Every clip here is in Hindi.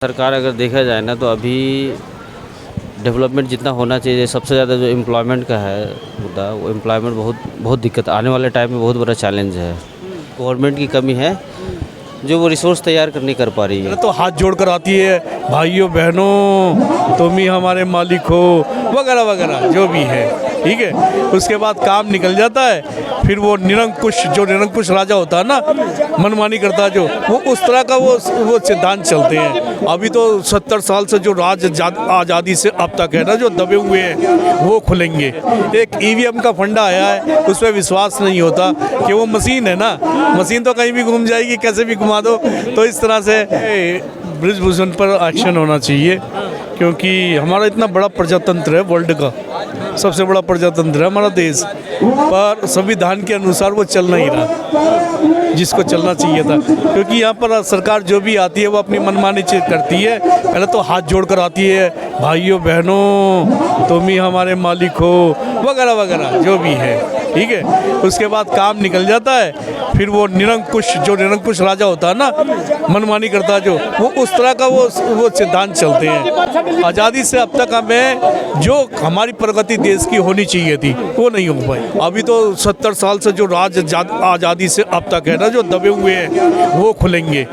सरकार अगर देखा जाए ना तो अभी डेवलपमेंट जितना होना चाहिए, सबसे ज़्यादा जो एम्प्लॉयमेंट का है मुद्दा, वो एम्प्लॉयमेंट बहुत दिक्कत आने वाले टाइम में बहुत बड़ा चैलेंज है। गवर्नमेंट की कमी है जो वो रिसोर्स तैयार नहीं कर पा रही है। तो हाथ जोड़कर आती है, भाइयों बहनों तुम ही हमारे मालिक हो, वगैरह वगैरह जो भी है, ठीक है। उसके बाद काम निकल जाता है, फिर वो निरंकुश राजा होता है ना, मनमानी करता है जो, वो उस तरह का वो सिद्धांत चलते हैं। अभी तो 70 साल से जो आज़ादी से अब तक है ना, जो दबे हुए हैं वो खुलेंगे। एक ईवीएम का फंडा आया है, उस पर विश्वास नहीं होता कि वो मशीन है ना, मशीन तो कहीं भी घूम जाएगी, कैसे भी घुमा दो। तो इस तरह से ब्रिजभूषण पर एक्शन होना चाहिए, क्योंकि हमारा इतना बड़ा प्रजातंत्र है, वर्ल्ड का सबसे बड़ा प्रजातंत्र है हमारा देश, पर संविधान के अनुसार वो चल नहीं रहा जिसको चलना चाहिए था। क्योंकि यहाँ पर सरकार जो भी आती है वो अपनी मनमानी करती है। पहले तो हाथ जोड़कर आती है, भाइयों बहनों तुम ही हमारे मालिक हो, वगैरह वगैरह जो भी है, ठीक है। उसके बाद काम निकल जाता है, फिर वो निरंकुश राजा होता है ना, मनमानी करता है जो, वो उस तरह का वो सिद्धांत चलते हैं। आज़ादी से अब तक हमें जो हमारी प्रगति देश की होनी चाहिए थी वो नहीं हो पाई। अभी तो 70 साल से जो आज़ादी से अब तक है ना, जो दबे हुए हैं वो खुलेंगे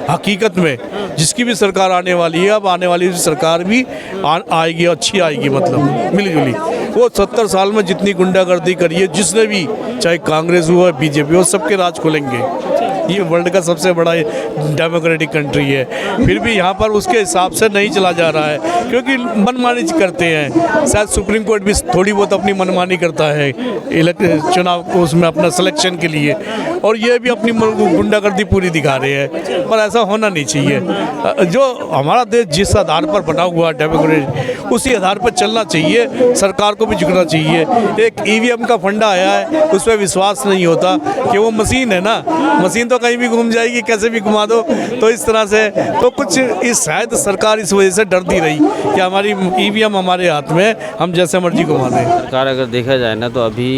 हकीकत में। जिसकी भी सरकार आने वाली है, अब आने वाली सरकार भी आएगी, अच्छी आएगी, मतलब मिलीजुली। वो 70 साल में जितनी गुंडागर्दी करी है जिसने भी, चाहे कांग्रेस हुआ बीजेपी हो, सबके राज खुलेंगे। ये वर्ल्ड का सबसे बड़ा डेमोक्रेटिक कंट्री है, फिर भी यहाँ पर उसके हिसाब से नहीं चला जा रहा है, क्योंकि मनमानी करते हैं। शायद सुप्रीम कोर्ट भी थोड़ी बहुत अपनी मनमानी करता है चुनाव को, उसमें अपना सिलेक्शन के लिए, और ये भी अपनी गुंडागर्दी पूरी दिखा रहे हैं। पर ऐसा होना नहीं चाहिए। जो हमारा देश जिस आधार पर बना हुआ डेमोक्रेसी, उसी आधार पर चलना चाहिए। सरकार को भी झुकना चाहिए। एक ईवीएम का फंडा आया है, उस पर विश्वास नहीं होता कि वो मशीन है ना, मशीन तो कहीं भी घूम जाएगी, कैसे भी घुमा दो। तो इस तरह से तो कुछ शायद सरकार इस वजह से डरती रही कि हमारी ईवीएम हमारे हाथ में, हम जैसे मर्जी घुमा दें। सरकार अगर देखा जाए ना तो अभी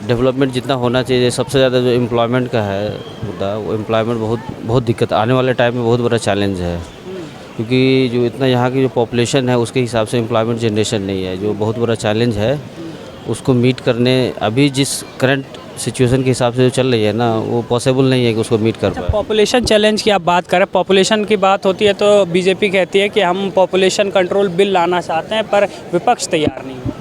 डेवलपमेंट जितना होना चाहिए, सबसे ज़्यादा जो एम्प्लॉयमेंट का है मुद्दा, वो एम्प्लॉयमेंट बहुत दिक्कत आने वाले टाइम में बहुत बड़ा चैलेंज है। क्योंकि जो इतना यहाँ की जो पॉपुलेशन है उसके हिसाब से एम्प्लॉयमेंट जनरेशन नहीं है, जो बहुत बड़ा चैलेंज है। उसको मीट करने अभी जिस करंट सिचुएशन के हिसाब से जो चल रही है ना, वो पॉसिबल नहीं है कि उसको मीट कर पाए। पॉपुलेशन चैलेंज की आप बात करें, पॉपुलेशन की बात होती है तो बीजेपी कहती है कि हम पॉपुलेशन कंट्रोल बिल लाना चाहते हैं, पर विपक्ष तैयार नहीं है।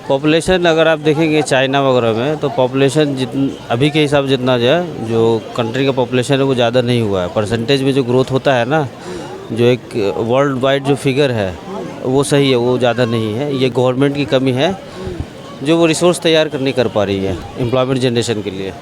पॉपुलेशन अगर आप देखेंगे चाइना वगैरह में, तो पॉपुलेशन अभी के हिसाब से जितना जो कंट्री का पॉपुलेशन है वो ज़्यादा नहीं हुआ है। परसेंटेज में जो ग्रोथ होता है ना, जो एक वर्ल्ड वाइड जो फिगर है वो सही है, वो ज़्यादा नहीं है। ये गवर्नमेंट की कमी है जो वो रिसोर्स तैयार नहीं कर पा रही है एम्प्लॉयमेंट जनरेशन के लिए।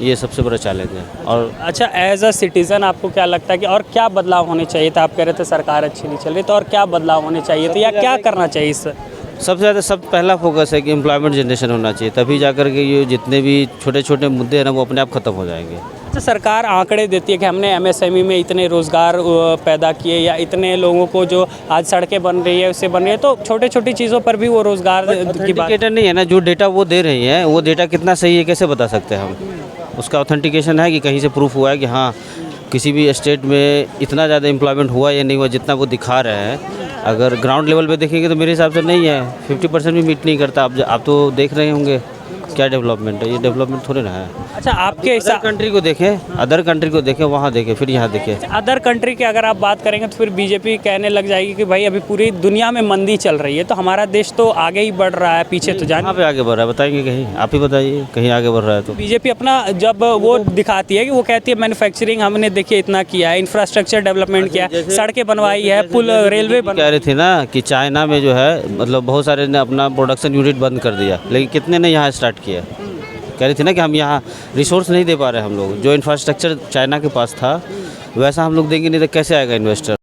ये सबसे बड़ा चैलेंज है। और अच्छा, एज अ सिटीज़न आपको क्या लगता है कि और क्या बदलाव होने चाहिए था? आप कह रहे थे सरकार अच्छी नहीं चल रही, तो और क्या बदलाव होने चाहिए थे या क्या करना चाहिए इससे? सबसे ज़्यादा पहला फोकस है कि एम्प्लॉयमेंट जनरेशन होना चाहिए, तभी जाकर के ये जितने भी छोटे छोटे मुद्दे हैं ना वो अपने आप ख़त्म हो जाएंगे। अच्छा, सरकार आंकड़े देती है कि हमने एमएसएमई में इतने रोज़गार पैदा किए, या इतने लोगों को जो आज सड़कें बन रही है उससे बन रही है, तो छोटे छोटी चीज़ों पर भी वो रोज़गार की बात नहीं है ना। जो डेटा वो दे रही है, वो डेटा कितना सही है कैसे बता सकते हैं हम? उसका ऑथेंटिकेशन है कि कहीं से प्रूफ हुआ है कि हाँ किसी भी स्टेट में इतना ज़्यादा एम्प्लॉयमेंट हुआ या नहीं हुआ जितना वो दिखा रहे हैं। अगर ग्राउंड लेवल पे देखेंगे तो मेरे हिसाब से नहीं है, 50% भी मीट नहीं करता। आप तो देख रहे होंगे क्या डेवलपमेंट है, ये डेवलपमेंट थोड़ी ना है। अच्छा, आपके हिसाब कंट्री को देखें, अदर कंट्री को देखें, वहाँ देखें, फिर यहाँ देखें। अदर कंट्री की अगर आप बात करेंगे तो फिर बीजेपी कहने लग जाएगी कि भाई अभी पूरी दुनिया में मंदी चल रही है, तो हमारा देश तो आगे ही बढ़ रहा है, पीछे तो जाने। कहाँ पे आगे बढ़ रहा है बताएंगे? कहीं आप ही बताइए कहीं आगे बढ़ रहा है तो। बीजेपी अपना जब वो दिखाती है कि वो कहती है मैन्युफैक्चरिंग हमने देखिए इतना किया है, इंफ्रास्ट्रक्चर डेवलपमेंट किया है, सड़कें बनवाई है, पुल रेलवे कह रही थी ना कि चाइना में जो है मतलब बहुत सारे ने अपना प्रोडक्शन यूनिट बंद कर दिया, लेकिन कितने ने यहाँ स्टार्ट किया? कह रही थी ना कि हम यहाँ रिसोर्स नहीं दे पा रहे हम लोग। जो इंफ्रास्ट्रक्चर चाइना के पास था वैसा हम लोग देंगे नहीं तो कैसे आएगा इन्वेस्टर?